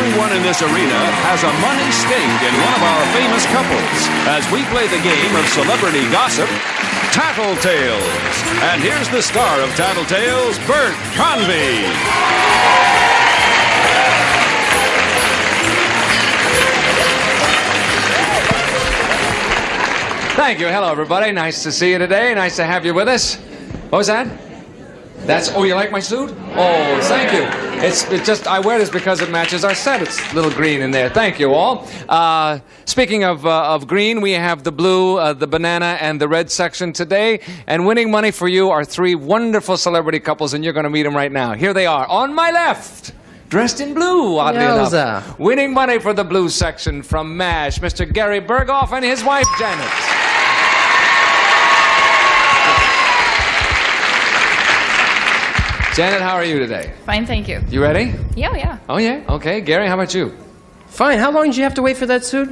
Everyone in this arena has a money stake in one of our famous couples as we play the game of celebrity gossip, Tattletales. And here's the star of Tattletales, Bert Convy. Thank you. Hello, everybody. Nice to see you today. Nice to have you with us. What was that? Oh, you like my suit? Oh, thank you. It's just, I wear this because it matches our set. It's a little green in there. Thank you all. Speaking of green, we have the blue, the banana, and the red section today. And winning money for you are three wonderful celebrity couples, and you're going to meet them right now. Here they are. On my left, dressed in blue, oddly enough. Winning money for the blue section from MASH, Mr. Gary Berghoff and his wife, Janet. Janet, how are you today? Fine, thank you. You ready? Yeah. Oh, yeah? Okay. Gary, how about you? Fine. How long did you have to wait for that suit?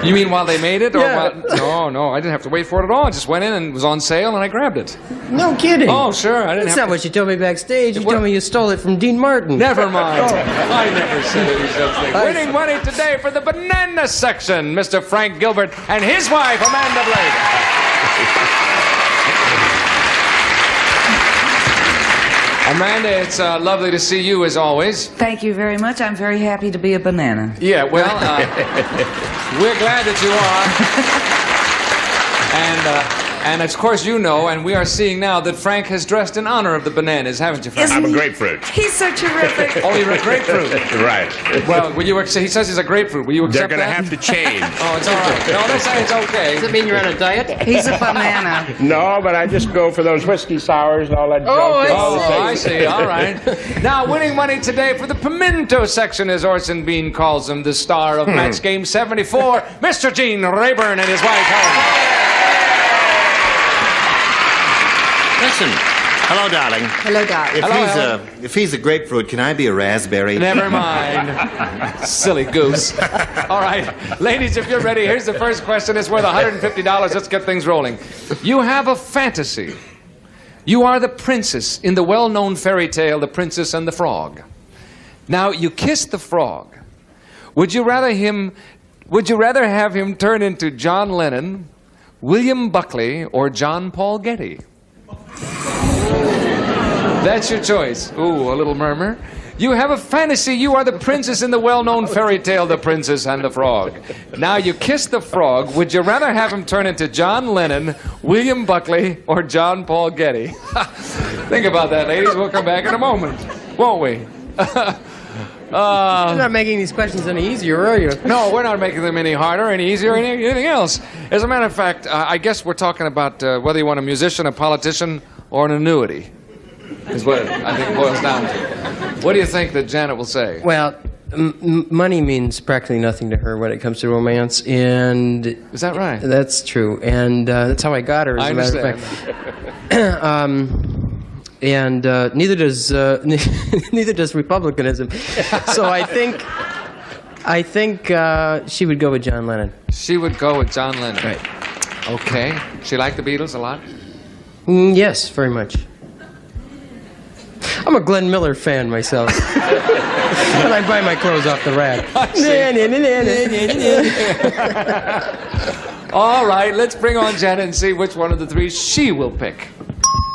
You mean while they made it? Or Yeah. No, I didn't have to wait for it at all. I just went in and it was on sale and I grabbed it. No kidding. Oh, sure. I didn't That's have not what you told me backstage. You What? told me you stole it from Dean Martin. Never mind. I never said any such thing. Winning money today for the banana section, Mr. Frank Gilbert and his wife, Amanda Blake. Amanda, it's lovely to see you as always. Thank you very much. I'm very happy to be a banana. Yeah, well, we're glad that you are. And of course you know, and we are seeing now that Frank has dressed in honor of the bananas, haven't you, Frank? Isn't I'm a grapefruit. He's so terrific. Oh, you're a grapefruit. Right. Well, will you he says he's a grapefruit. Will you accept They're going to that? have to change. Oh, it's all right. No, let's say it's okay. Does it mean you're on a diet? He's a banana. No, but I just go for those whiskey sours and all that junk. Oh, I see. All right. Now, winning money today for the pimento section, as Orson Bean calls him, the star of Match Game 74, Mr. Gene Rayburn and his wife, Helen. Listen, hello, darling. Hello, Doc. If he's a grapefruit, can I be a raspberry? Never mind. Silly goose. All right. Ladies, if you're ready, here's the first question. It's worth $150. Let's get things rolling. You have a fantasy. You are the princess in the well-known fairy tale, The Princess and the Frog. Now, you kiss the frog. Would you rather have him turn into John Lennon, William Buckley, or John Paul Getty? That's your choice. Ooh, a little murmur. You have a fantasy. You are the princess in the well-known fairy tale, The Princess and the Frog. Now you kiss the frog. Would you rather have him turn into John Lennon, William Buckley, or John Paul Getty? Think about that, ladies. We'll come back in a moment, won't we? You're not making these questions any easier, are you? No, we're not making them any harder, any easier, anything else. As a matter of fact, I guess we're talking about whether you want a musician, a politician, or an annuity, is what I think it boils down to. What do you think that Janet will say? Well, money means practically nothing to her when it comes to romance, and... Is that right? That's true, and that's how I got her, as I a matter of understand. fact. And neither does republicanism. So I think she would go with John Lennon. She would go with John Lennon. Right. Okay. She liked the Beatles a lot? Yes, very much. I'm a Glenn Miller fan myself. And I buy my clothes off the rack. All right, let's bring on Janet and see which one of the three she will pick.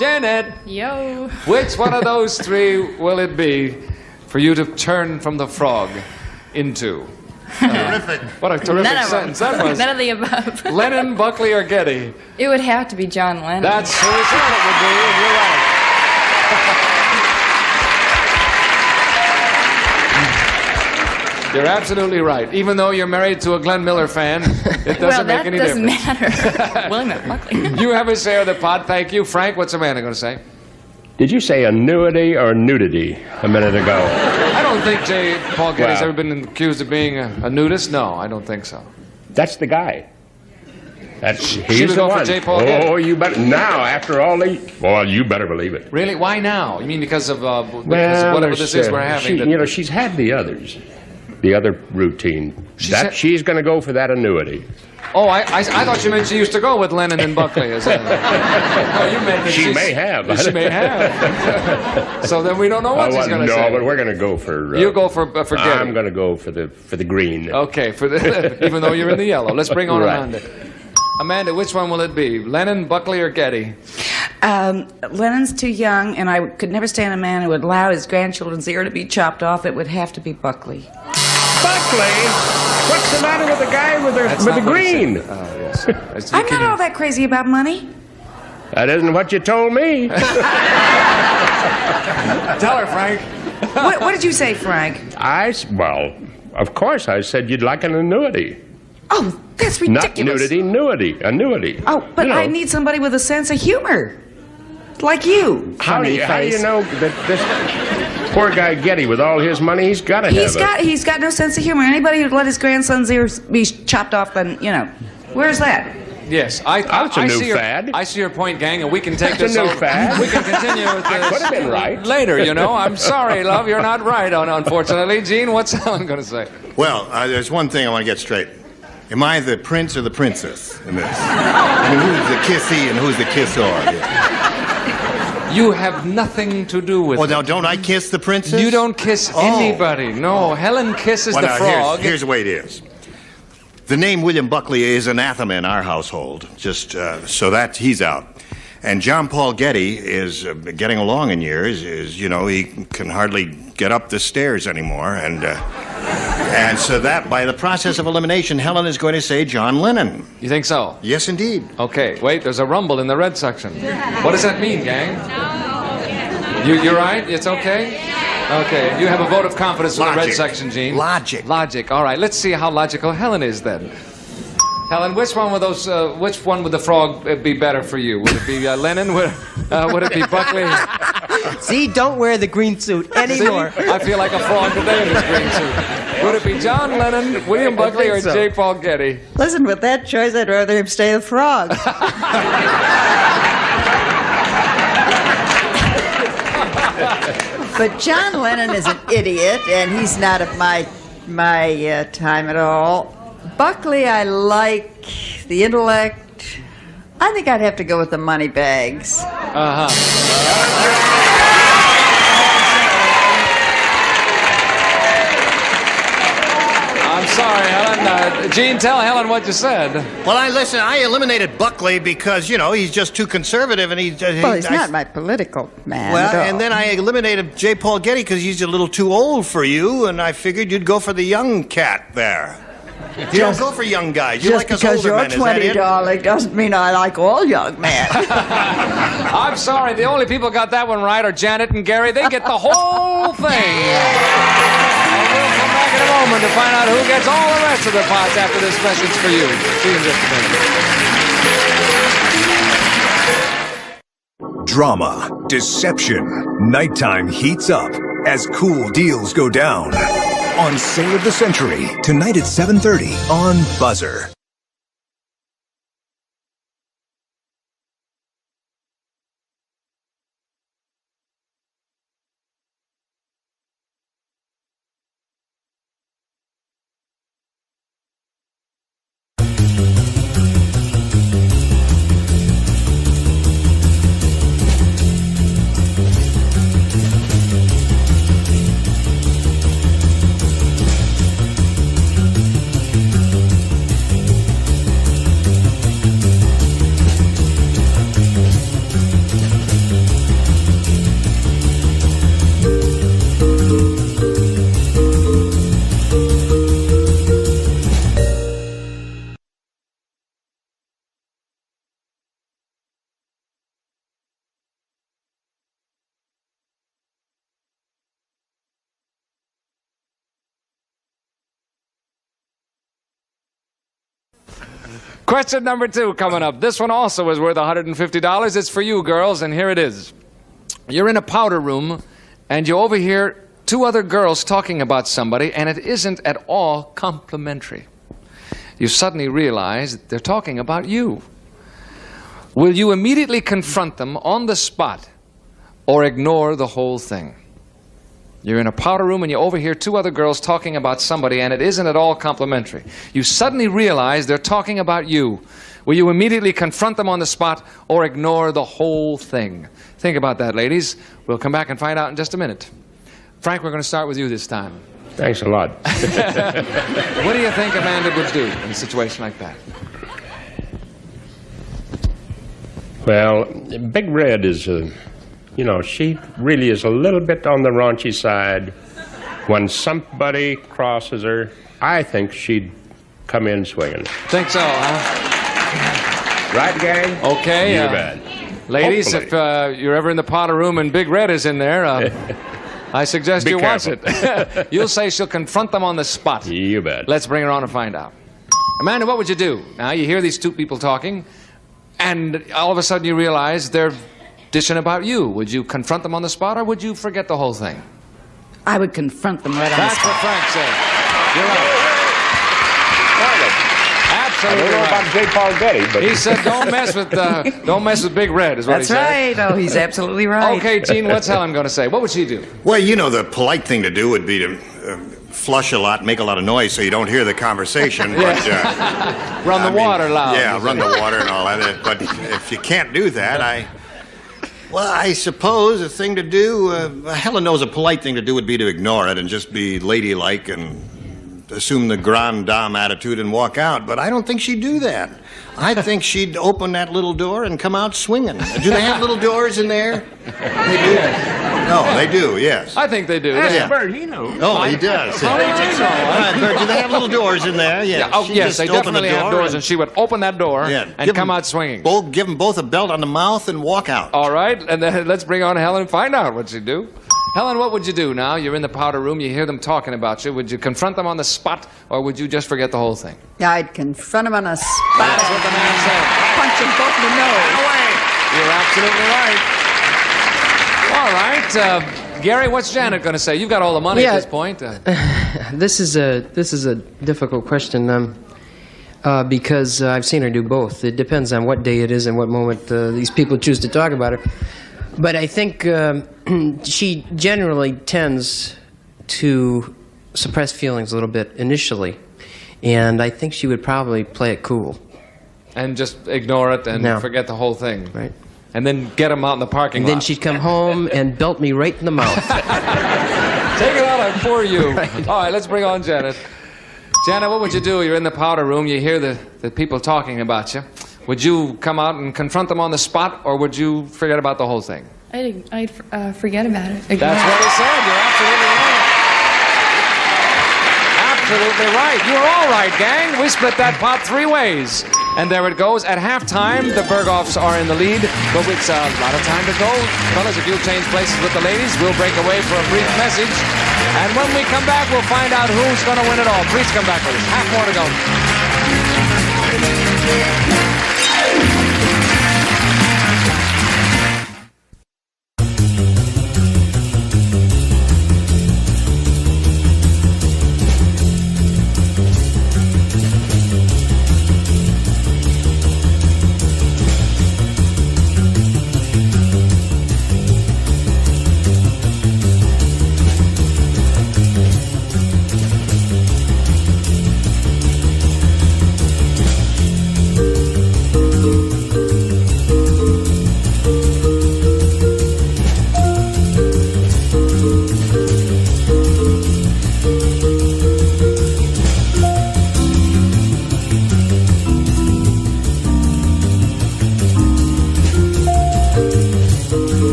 Janet, Yo. which one of those three will it be for you to turn from the frog into? Terrific. What a terrific None of sentence them. that was. None of the above. Lennon, Buckley, or Getty? It would have to be John Lennon. That's who we thought it would be, and you're right. You're absolutely right. Even though you're married to a Glenn Miller fan, it doesn't make any difference. Well, that doesn't matter. William Buckley. You have a share of the pot. Thank you. Frank, what's Amanda going to say? Did you say annuity or nudity a minute ago? I don't think J. Paul Getty's Wow. ever been accused of being a nudist. No, I don't think so. That's the guy. She He's would the go for one. J. Paul Getty. Oh, you better now. After all the, well, you better believe it. Really? Why now? You mean because of whatever this is we're having? She's had the others, the other routine. She's She's going to go for that annuity. Oh, I thought you meant she used to go with Lennon and Buckley. Is that? Oh, you meant that She may have. She may have. So then we don't know what she's going to say. No, but we're going to go for... You go for Getty. I'm going to go for the green. Okay, even though you're in the yellow. Let's bring on Right. Amanda. Amanda, which one will it be? Lennon, Buckley, or Getty? Lennon's too young, and I could never stand a man who would allow his grandchildren's ear to be chopped off. It would have to be Buckley. Buckley? What's the matter with the guy with That's the not what he green? said. Oh, yes. I'm not all that crazy about money. That isn't what you told me. Tell her, Frank. What did you say, Frank? Well, of course I said you'd like an annuity. Oh, that's Not ridiculous. nudity, annuity. Oh, but You know, I need somebody with a sense of humor. Like you. How do you know that this poor guy Getty, with all his money, he's got to have He's got no sense of humor. Anybody who'd let his grandson's ears be chopped off, then, where's that? Yes, That's a new fad. I see your point, gang, and we can take That's this a new over. fad. We can continue with this. could have been right. Later, I'm sorry, love, you're not right, unfortunately. Gene, what's Helen going to say? Well, there's one thing I want to get straight. Am I the prince or the princess in this? I mean, who's the kissy and who's the kissor here? You have nothing to do with Well, it. now, don't I kiss the princess? You don't kiss anybody. No, Helen kisses Well, the now, frog. Here's the way it is. The name William Buckley is anathema in our household, just so that he's out. And John Paul Getty is getting along in years. He can hardly get up the stairs anymore, and so that by the process of elimination, Helen is going to say John Lennon. You think so? Yes, indeed. Okay, wait, there's a rumble in the red section. What does that mean, gang? You're right? It's okay? Okay, you have a vote of confidence in the red Logic. section, Gene. Logic. Logic. All right, let's see how logical Helen is then. Helen, which one would the frog be better for you? Would it be Lennon? Would it be Buckley? See, don't wear the green suit anymore. See? I feel like a frog today in this green suit. Would it be John Lennon, William Buckley, or J. Paul Getty? Listen, with that choice, I'd rather him stay a frog. But John Lennon is an idiot, and he's not of my time at all. Buckley, I like the intellect. I think I'd have to go with the money bags. I'm sorry, Helen. Gene, tell Helen what you said. Well, I eliminated Buckley because, he's just too conservative and he's Not my political man. Well, at all. and then I eliminated J. Paul Getty because he's a little too old for you, and I figured you'd go for the young cat there. You don't go for young guys. You just like us because older you're men, is that 20, it? darling, doesn't mean I like all young men. I'm sorry, the only people got that one right are Janet and Gary. They get the whole thing. And we'll come back in a moment to find out who gets all the rest of the pots after this message for you. See you in just a minute. Drama, deception, nighttime heats up as cool deals go down. On Sale of the Century, tonight at 7:30 on Buzzer. Question number 2 coming up. This one also is worth $150. It's for you, girls, and here it is. You're in a powder room, and you overhear 2 other girls talking about somebody, and it isn't at all complimentary. You suddenly realize they're talking about you. Will you immediately confront them on the spot or ignore the whole thing? You're in a powder room and you overhear two other girls talking about somebody, and it isn't at all complimentary. You suddenly realize they're talking about you. Will you immediately confront them on the spot or ignore the whole thing? Think about that, ladies. We'll come back and find out in just a minute. Frank, we're going to start with you this time. Thanks a lot. What do you think Amanda would do in a situation like that? Well, Big Red is, she really is a little bit on the raunchy side. When somebody crosses her, I think she'd come in swinging. Think so, huh? Right, gang? Okay. You bet. Ladies, Hopefully. if you're ever in the powder room and Big Red is in there, I suggest Be you watch careful. it. You'll say she'll confront them on the spot. You bet. Let's bring her on and find out. Amanda, what would you do? Now, you hear these two people talking, and all of a sudden you realize they're dishing about you. Would you confront them on the spot, or would you forget the whole thing? I would confront them right on the That's spot. what Frank said. You're right. I don't Absolutely know about right. J. Paul Getty, but... He said, don't mess with Big Red, is what That's he said. right. Oh, he's absolutely right. Okay, Gene, what's Helen going to say? What would she do? Well, the polite thing to do would be to flush a lot, make a lot of noise so you don't hear the conversation. But, Run the water loud. Yeah, run the water and all that. But if you can't do that, I suppose a thing to do, Helen knows a polite thing to do would be to ignore it and just be ladylike and assume the grande dame attitude and walk out. But I don't think she'd do that. I think she'd open that little door and come out swinging. Do they have little doors in there? They do. No, they do, yes. I think they do. Yeah. Yeah. Bert, he knows. Oh, he does. How do I know? All right, Bert, do they have little doors in there? Yes. Yeah, oh, She'd yes, just they open definitely the have door doors, and she would open that door and give come 'em out swinging. Give them both a belt on the mouth and walk out. All right, and then let's bring on Helen and find out what she'd do. Helen, what would you do now? You're in the powder room, you hear them talking about you. Would you confront them on the spot, or would you just forget the whole thing? I'd confront him on a spot. That's what the man said. Punch him both in the nose. You're absolutely right. All right, Gary, what's Janet going to say? You've got all the money at this point. This is a difficult question because I've seen her do both. It depends on what day it is and what moment these people choose to talk about her. But I think she generally tends to suppress feelings a little bit initially, and I think she would probably play it cool. And just ignore it and No. forget the whole thing. Right. And then get them out in the parking And lot. then she'd come home and belt me right in the mouth. Take it out on poor you. All right, let's bring on Janet. Janet, what would you do? You're in the powder room. You hear the people talking about you. Would you come out and confront them on the spot, or would you forget about the whole thing? I'd forget about it. That's what he said. You're absolutely right. Absolutely right. You were all right, gang. We split that pot 3 ways. And there it goes. At halftime, the Berghoffs are in the lead, but it's a lot of time to go. Fellas, if you'll change places with the ladies, we'll break away for a brief message. And when we come back, we'll find out who's going to win it all. Please come back with us. Half more to go.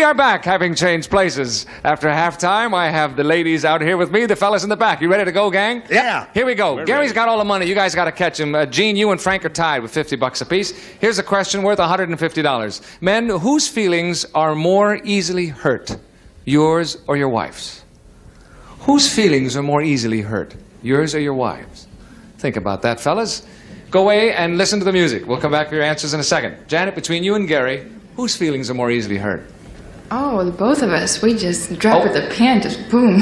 We are back, having changed places. After halftime, I have the ladies out here with me, the fellas in the back. You ready to go, gang? Yeah. Here we go. We're Gary's ready. got all the money. You guys got to catch him. Gene, you and Frank are tied with $50 apiece. Here's a question worth $150. Men, whose feelings are more easily hurt? Yours or your wife's? Whose feelings are more easily hurt? Yours or your wife's? Think about that, fellas. Go away and listen to the music. We'll come back for your answers in a second. Janet, between you and Gary, whose feelings are more easily hurt? Oh, the both of us. We just drop with the pen, just boom.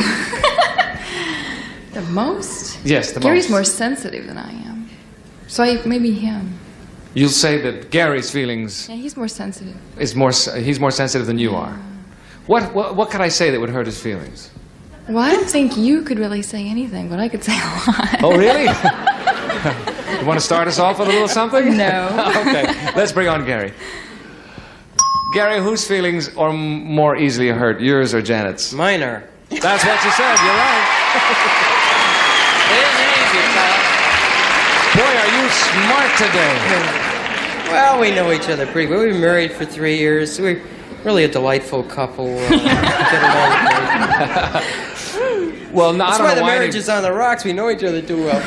The most? Yes, the Gary's most. more sensitive than I am. So maybe him. You'll say that Gary's feelings Yeah, he's more sensitive. he's more sensitive than you are. What could I say that would hurt his feelings? Well, I don't think you could really say anything, but I could say a lot. Oh, really? You want to start us off with a little something? No. Okay, let's bring on Gary. Gary, whose feelings are more easily hurt, yours or Janet's? Mine are. That's what you said. You're right. It isn't easy, pal. Boy, are you smart today. Well, we know each other pretty well. We've been married for 3 years. We're really a delightful couple. Get along great. Well, no, I That's don't why know the why marriage is on the rocks. We know each other too well.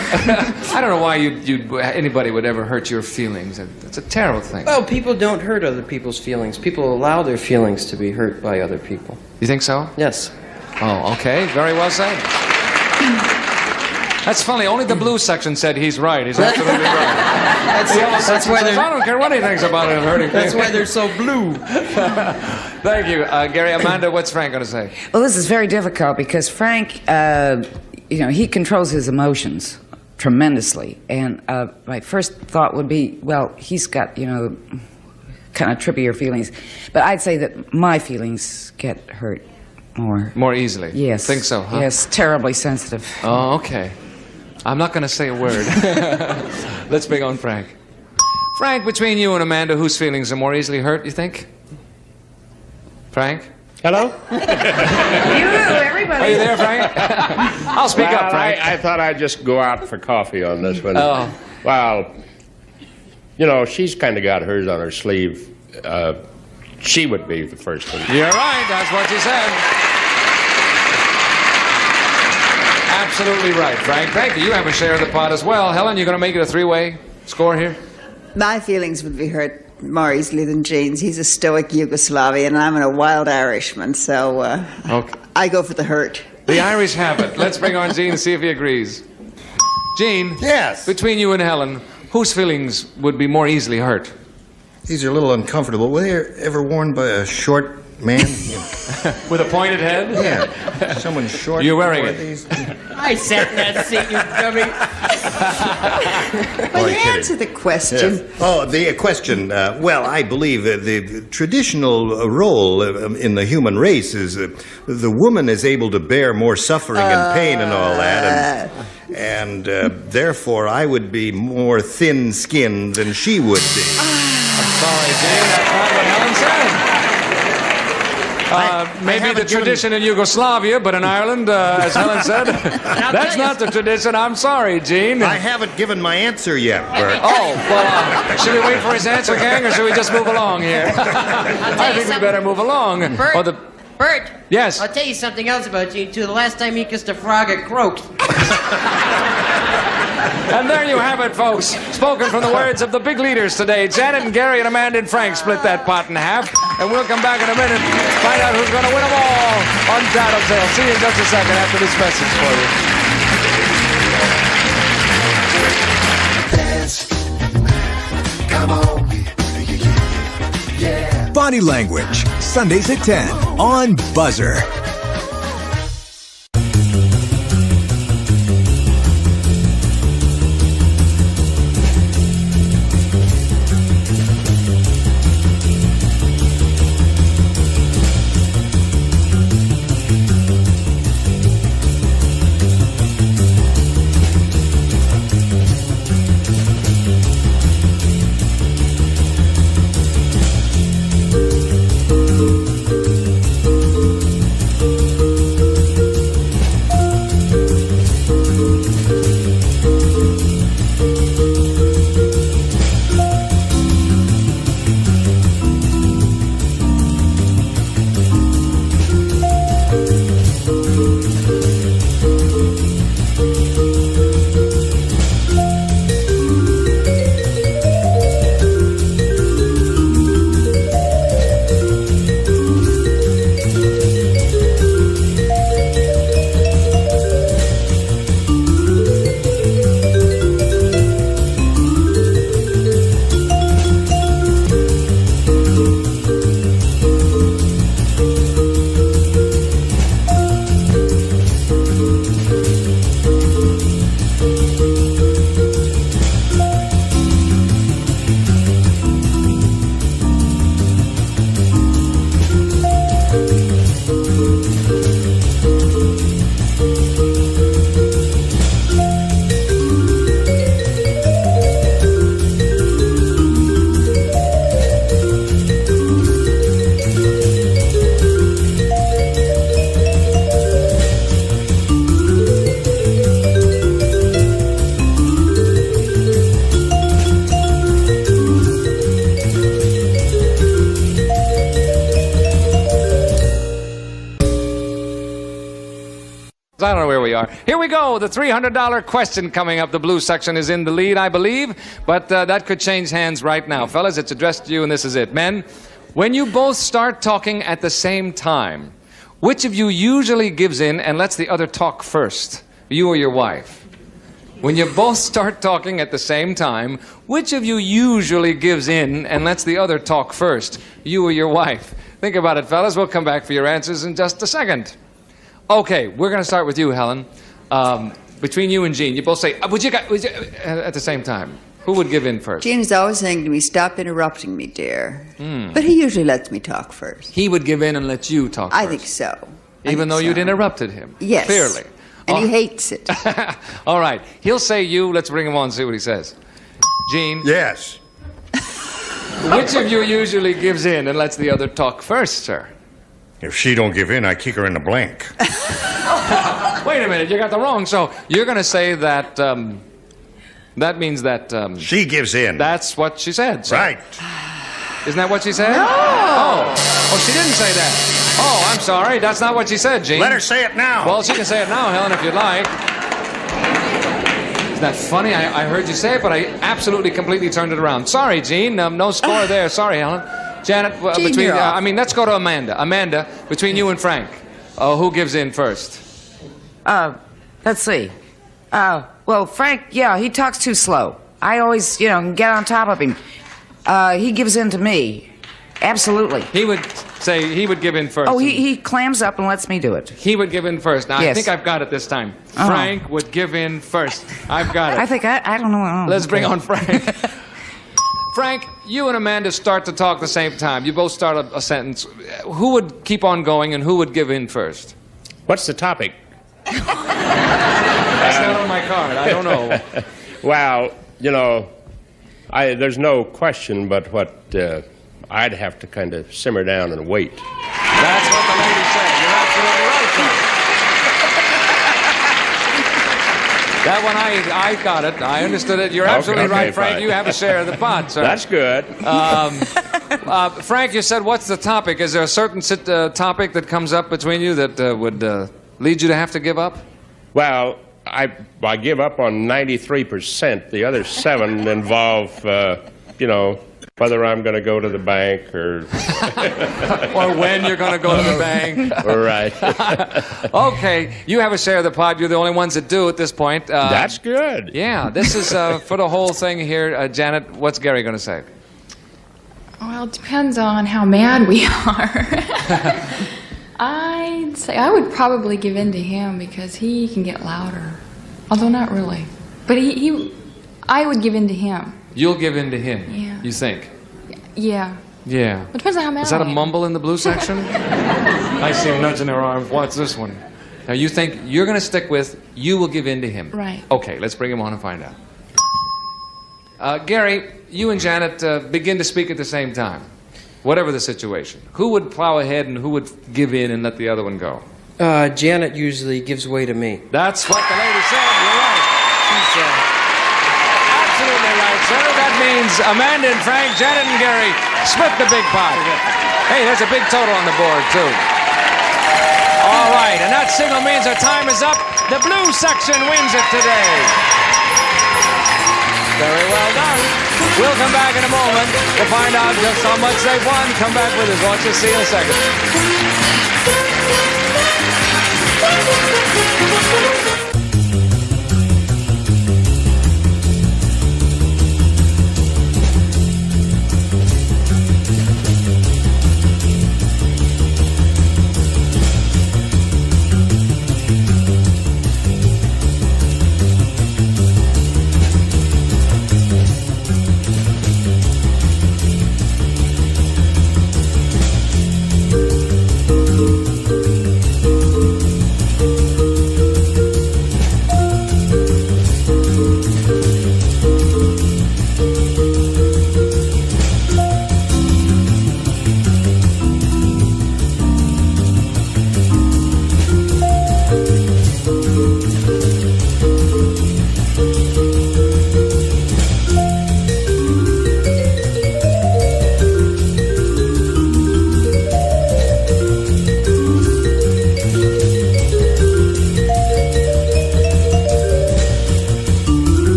I don't know why anybody would ever hurt your feelings. It's a terrible thing. Well, people don't hurt other people's feelings. People allow their feelings to be hurt by other people. You think so? Yes. Oh, okay. Very well said. That's funny. Only the blue section said he's right. He's absolutely right. The yellow section why says, they're- I don't care what he thinks about it hurting That's feelings. why they're so blue. Thank you. Gary, Amanda, what's Frank going to say? Well, this is very difficult because Frank, he controls his emotions tremendously. And my first thought would be, well, he's got, kind of trippier feelings. But I'd say that my feelings get hurt more. More easily? Yes. Think so, huh? Yes, terribly sensitive. Oh, okay. I'm not going to say a word. Let's bring on Frank. Frank, between you and Amanda, whose feelings are more easily hurt, you think? Frank? Hello? Everybody. Are you there, Frank? I'll speak Well, up, Frank. I thought I'd just go out for coffee on this one. Oh. Well, she's kind of got hers on her sleeve. She would be the first one. You're right. That's what you said. Absolutely right, Frank. Thank you. You have a share of the pot as well. Helen, you going to make it a three-way score here? My feelings would be hurt more easily than Gene's. He's a stoic Yugoslavian, and I'm a wild Irishman, so Okay. I go for the hurt. The Irish have it. Let's bring on Gene and see if he agrees. Gene? Yes. Between you and Helen, whose feelings would be more easily hurt? These are a little uncomfortable. Were they ever worn by a short man? With a pointed head? Yeah. Someone short. You're wearing wore it. these? I sat in that seat, you dummy. Well, Boy, kidding. answer the question. Yes. Oh, the question. Well, I believe the traditional role in the human race is the woman is able to bear more suffering and pain and all that, and therefore I would be more thin-skinned than she would be. Sorry, Gene. That's not what Helen said. Maybe the haven't given- tradition in Yugoslavia, but in Ireland, as Helen said, that's not the tradition. I'm sorry, Gene. I haven't given my answer yet, Bert. Oh, well, should we wait for his answer, gang, or should we just move along here? I think we better move along. Bert, Oh, Bert. Yes. I'll tell you something else about Gene, too. The last time he kissed a frog, it croaked. And there you have it, folks. Spoken from the words of the big leaders today. Janet and Gary and Amanda and Frank split that pot in half. And we'll come back in a minute, find out who's going to win them all on Tattletale. See you in just a second after this message for you. Body Language, Sundays at 10 on Buzzer. I don't know where we are. Here we go. The $300 question coming up. The blue section is in the lead, I believe, but that could change hands right now. Fellas, it's addressed to you, and this is it. Men, when you both start talking at the same time, which of you usually gives in and lets the other talk first? You or your wife? When you both start talking at the same time, which of you usually gives in and lets the other talk first? You or your wife? Think about it, fellas. We'll come back for your answers in just a second. Okay, we're going to start with you, Helen. Between you and Gene, you both say, would you at the same time. Who would give in first? Gene is always saying to me, stop interrupting me, dear. But he usually lets me talk first. He would give in and let you talk first. I think so. Even though you'd interrupted him? Yes. Clearly. And he hates it. All right. He'll say you. Let's bring him on and see what he says. Gene? Yes. Which of you usually gives in and lets the other talk first, sir? If she don't give in, I kick her in the blank. Wait a minute. You got the wrong. So you're going to say that... that means that... she gives in. That's what she said, sir. Right. Isn't that what she said? No. Oh, she didn't say that. Oh, I'm sorry. That's not what she said, Gene. Let her say it now. Well, she can say it now, Helen, if you'd like. Isn't that funny? I heard you say it, but I absolutely, completely turned it around. Sorry, Gene. No score there. Sorry, Helen. Janet, Gene, you're off. let's go to Amanda. Amanda, between you and Frank, who gives in first? Let's see. Well, Frank, yeah, he talks too slow. I always, get on top of him. He gives in to me. Absolutely. He would say he would give in first. Oh, he clams up and lets me do it. He would give in first. Now, I Yes. think I've got it this time. Uh-huh. Frank would give in first. I've got it. I think, I don't know. Let's bring on Frank. Frank, you and Amanda start to talk at the same time. You both start a sentence. Who would keep on going and who would give in first? What's the topic? That's not on my card. I don't know. Well, there's no question but what I'd have to kind of simmer down and wait. That's what the lady said. You're absolutely right, Frank. That one, I got it. I understood it. You're absolutely Okay, right, Frank. fine. You have a share of the pot, sir. That's good. Frank, you said, what's the topic? Is there a certain topic that comes up between you that would lead you to have to give up? Well, I give up on 93%. The other 7 involve, whether I'm going to go to the bank or... Or when you're going to go to the bank. Right. Okay, you have a share of the pot. You're the only ones that do at this point. That's good. Yeah, this is for the whole thing here. Janet, what's Gary going to say? Well, it depends on how mad we are. I'd say I would probably give in to him because he can get louder. Although not really. But I would give in to him. You'll give in to him, Yeah. you think? Yeah. Yeah. It depends on how mad Is that a I am. mumble in the blue section? I see him nudging her arm. What's this one? Now, you think you're going to stick with you will give in to him. Right. Okay, let's bring him on and find out. Gary, you and Janet begin to speak at the same time, whatever the situation. Who would plow ahead and who would give in and let the other one go? Janet usually gives way to me. That's what the lady said. You're right. She's absolutely right, sir. That means Amanda and Frank, Janet and Gary split the big pot. Hey, there's a big total on the board, too. All right, and that signal means our time is up. The blue section wins it today. Very well done. We'll come back in a moment to find out just how much they've won. Come back with us. Watch us see in a second.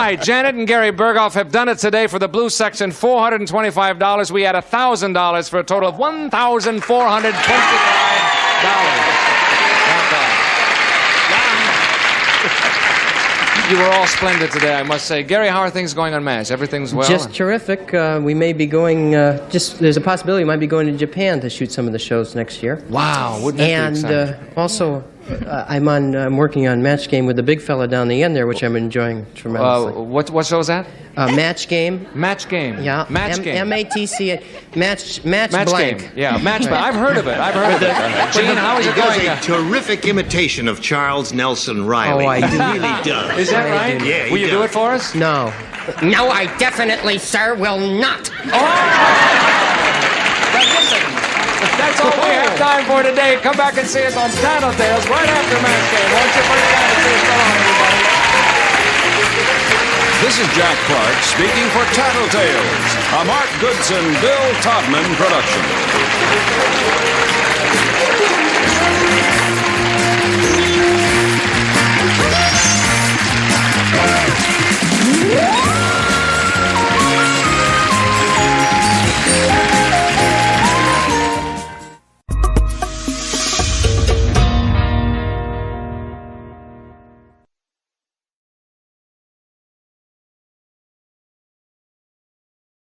right, Janet and Gary Berghoff have done it today for the blue section, $425. We had $1,000 for a total of $1,425. Not bad. You were all splendid today, I must say. Gary, how are things going on MASH? Everything's well? Just terrific. We may be going, there's a possibility we might be going to Japan to shoot some of the shows next year. Wow, wouldn't that be And exciting? also, I'm working on Match Game with the big fella down the end there, which I'm enjoying tremendously. What show is that? Match Game. Match Game. Yeah. Match Game. M-A-T-C, match Game. blank. Yeah, Match Blank. I've heard of it. Gene, how is He it does going? a terrific imitation of Charles Nelson Riley. Oh, I do. He really does. Is that right? Yeah, he Will you do does. it for us? No. No, I definitely, sir, will not. That's all we have time for today. Come back and see us on Tattletales right after Match Game. Won't you bring it down and see us? So long, everybody. This is Jack Clark speaking for Tattletales, a Mark Goodson, Bill Todman production.